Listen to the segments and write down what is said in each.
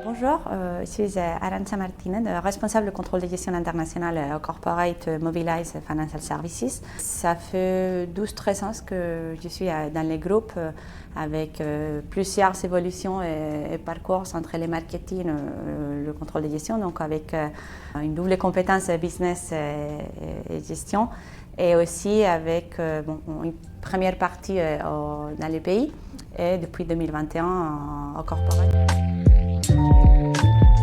Bonjour, je suis Arantxa Martinez, responsable de contrôle de gestion internationale au Corporate Mobilize Financial Services. Ça fait 12-13 ans que je suis dans les groupes avec plusieurs évolutions et parcours entre les marketing et le contrôle de gestion, donc avec une double compétence business et gestion, et aussi avec une première partie dans les pays et depuis 2021 au Corporate.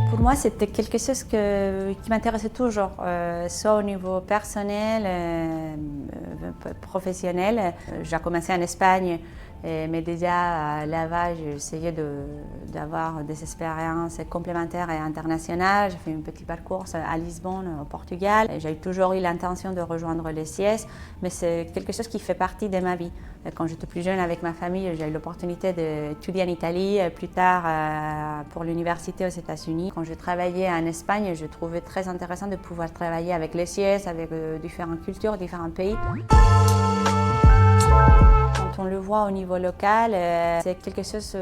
Pour moi, c'était quelque chose qui m'intéressait toujours, soit au niveau personnel, professionnel. J'ai commencé en Espagne, mais déjà là-bas, j'ai essayé d'avoir des expériences complémentaires et internationales. J'ai fait un petit parcours à Lisbonne, au Portugal. J'ai toujours eu l'intention de rejoindre les CIS, mais c'est quelque chose qui fait partie de ma vie. Quand j'étais plus jeune avec ma famille, j'ai eu l'opportunité d'étudier en Italie, plus tard pour l'université aux États-Unis. Quand je travaillais en Espagne, je trouvais très intéressant de pouvoir travailler avec les CIS, avec différentes cultures, différents pays. Quand on le voit au niveau local, c'est quelque chose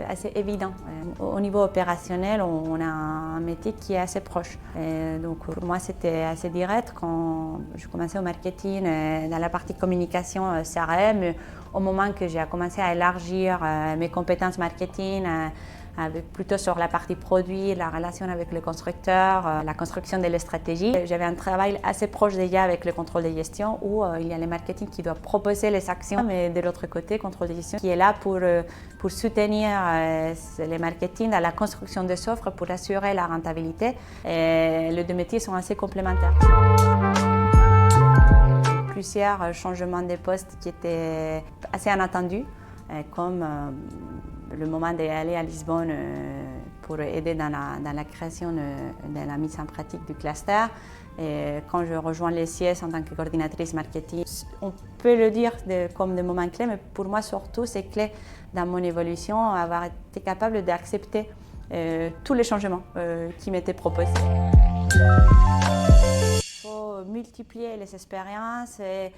assez évident. Au niveau opérationnel, on a un métier qui est assez proche. Donc pour moi, c'était assez direct quand je commençais au marketing, dans la partie communication CRM. Au moment que j'ai commencé à élargir mes compétences marketing, plutôt sur la partie produit, la relation avec le constructeur, la construction de la stratégie. J'avais un travail assez proche déjà avec le contrôle de gestion où il y a le marketing qui doit proposer les actions, mais de l'autre côté, le contrôle de gestion qui est là pour soutenir les marketing dans la construction des offres pour assurer la rentabilité. Et les deux métiers sont assez complémentaires. Plusieurs changements de postes qui étaient assez inattendus, comme le moment d'aller à Lisbonne pour aider dans la création de la mise en pratique du cluster. Et quand je rejoins les CIS en tant que coordinatrice marketing, on peut le dire comme des moments clés, mais pour moi surtout c'est clé dans mon évolution, avoir été capable d'accepter tous les changements qui m'étaient proposés. Il faut multiplier les expériences et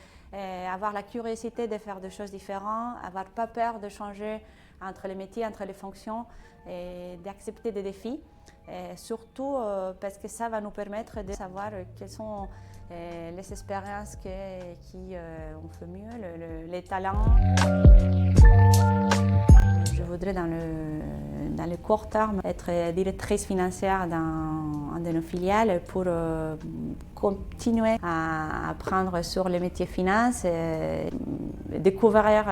avoir la curiosité de faire des choses différentes, avoir pas peur de changer entre les métiers, entre les fonctions et d'accepter des défis. Et surtout parce que ça va nous permettre de savoir quelles sont les expériences qui ont fait mieux, les talents. Je voudrais dans le court terme être directrice financière dans un de nos filiales pour continuer à apprendre sur le métier finance et découvrir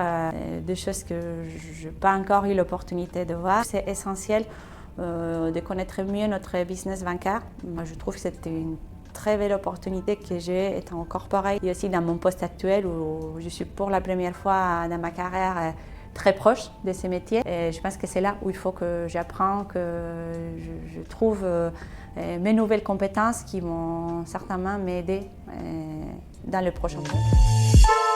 des choses que je n'ai pas encore eu l'opportunité de voir. C'est essentiel de connaître mieux notre business bancaire. Moi, je trouve que c'était une très belle opportunité que j'ai étant au corporate et aussi dans mon poste actuel où je suis pour la première fois dans ma carrière très proche de ces métiers. Et je pense que c'est là où il faut que j'apprends, que je trouve mes nouvelles compétences qui vont certainement m'aider dans le prochain temps.